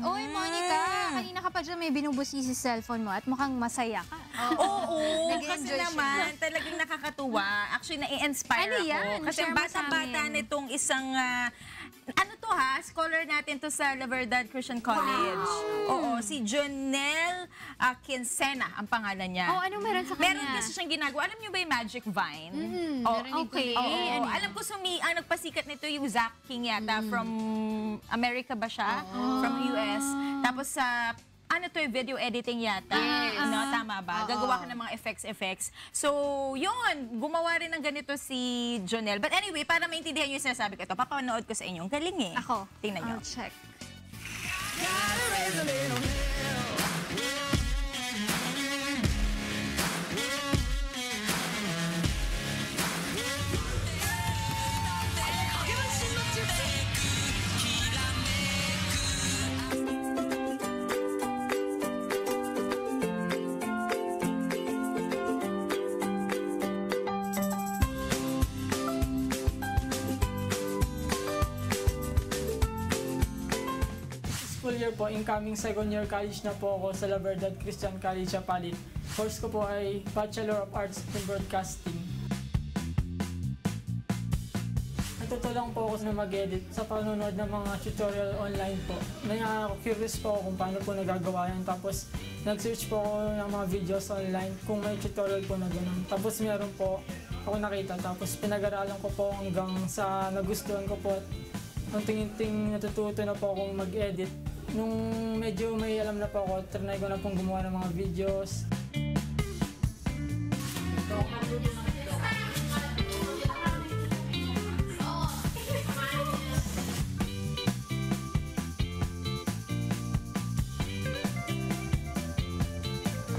Oy, Monica, kanina ka pa dyan may binubusisi sa cellphone mo at mukhang masaya ka. Oo, kasi Nag-enjoy siya. naman, talagang nakakatuwa. Actually, nai-inspire Ano ako. yan? Kasi Share mo sa bata-bata amin. nitong isang, ano to ha, scholar natin to sa La Verdad Christian College. Oo, si Jonel Quincena ang pangalan niya. Oh, anong meron sa kanya? Meron kasi siyang ginagawa. Alam niyo ba yung Magic Vine? Okay. Oo, Ano alam ko ang nagpasikat nito yung Zach King yata from America ba siya? From US. Tapos sa ano to, video editing yata. No, tama ba? Gagawa ka ng mga effects. So, yun. Gumawa rin ng ganito si Jonel. But anyway, para maintindihan nyo yung sinasabi ko ito, papanood ko sa inyo. Ang galing eh. Ako. Tingnan nyo. I'll check. School year po, incoming second year college na po ako sa La Verdad Christian College sa Palit. Course ko po ay Bachelor of Arts in Broadcasting. Natutulang po ako na mag-edit sa panonood ng mga tutorial online po. Curious po ako kung paano po nagagawa yan. Tapos nag-search po ako ng mga videos online kung may tutorial po na gano'n. Tapos meron po ako nakita. Tapos pinag-aralan ko po hanggang sa nagustuhan ko po. Ang tingin-ting natututo na po akong mag-edit. Nung medyo may alam na po ako, trinay ko na pong gumawa ng mga videos.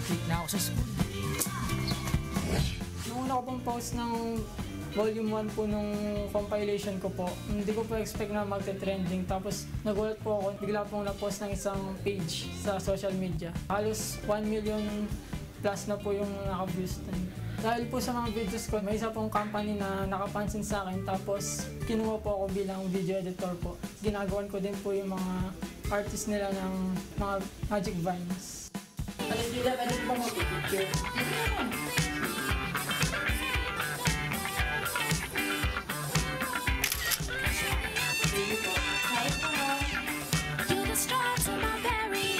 Late na ako sa school. Nung una ko pong post ng volume 1 po nung compilation ko po, hindi ko po expect na magte-trending. Tapos nagulat po ako, bigla pong na-post ng isang page sa social media. Halos 1 million plus na po yung naka-views. Dahil po sa mga videos ko, may isa pong company na nakapansin sa akin. Tapos kinuha po ako bilang video editor po. Ginagawan ko din po yung mga artist nila ng mga Magic Vines. Pwede po mag-picture. You're the stars in my berry.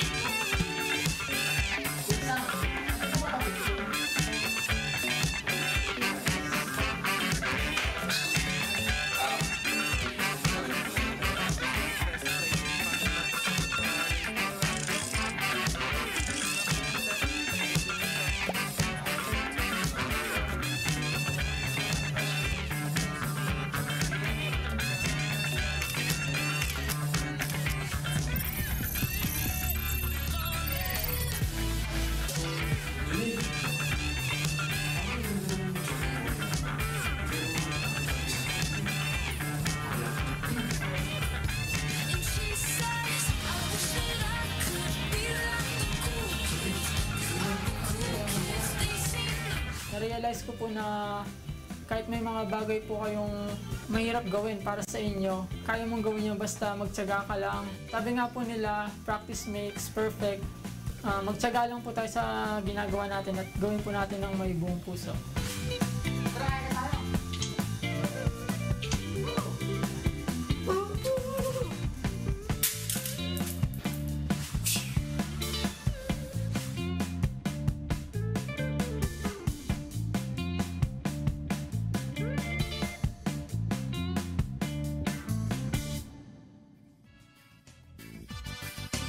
And she says, I wish that I could be like the cool kids. They seem Na-realize ko po na kahit may mga bagay po kayong mahirap gawin para sa inyo, kaya mong gawin yun basta magtiyaga ka lang. Sabi nga po nila, practice makes perfect. Magtiyaga lang po tayo sa ginagawa natin at gawin po natin ng may buong puso.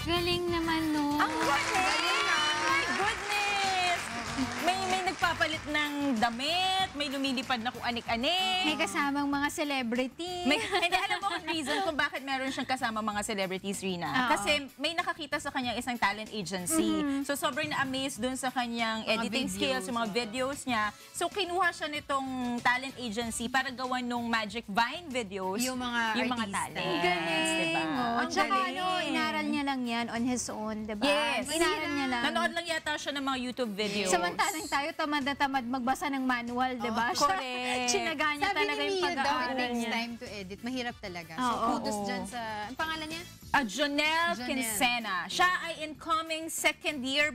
Galing naman, no? Ang galing! My goodness! May nagpapalit ng damit, may lumilipad na kung anik-anik. May kasamang mga celebrity. Hindi, alam mo kung reason kung bakit meron siyang kasama mga celebrities, Rina. Oo. Kasi may nakakita sa kanyang isang talent agency. So, sobrang na-amaze dun sa kanyang editing skills, yung mga videos niya. So, kinuha siya nitong talent agency para gawan ng Magic Vine videos. Yung mga artista. talents. Ang galing. Diba? Oh. Ang Tsaka galing. inaral niya lang lang yan on his own, di ba? Yes. Inaral niya lang. Nanood lang yata siya ng mga YouTube videos. Samantalang tayo, tamad na tamad magbasa ng manual, di ba? Siya, correct. Chinaga niya Sabi talaga ni yung Mio daw, it pag-aaral takes niya. time to edit. Mahirap talaga. So, Oo. kudos dyan sa... Ang pangalan niya? Jonelle Jonelle. Quincena. Siya ay incoming second year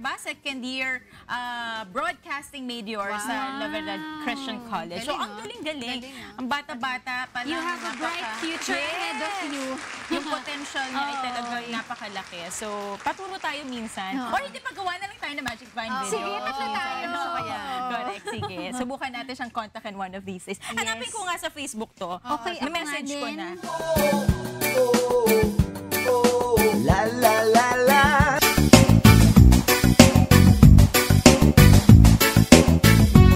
broadcasting major sa La Verdad Christian College. So, Galing, ang ah. galing-galing. Galing, ah. Ang bata-bata pa lang. You have a bright future ahead of you. Yung potential niya ay talagang napakalaki. So, paturo tayo minsan. Oo. Or hindi pagawa na lang tayo ng Magic Vine video. Sige, tatlo tayo. Gusto ko yan. Correct, sige. Subukan natin siyang contact in one of these days. Hanapin ko nga sa Facebook to. Okay, May ako nga message ko din. na.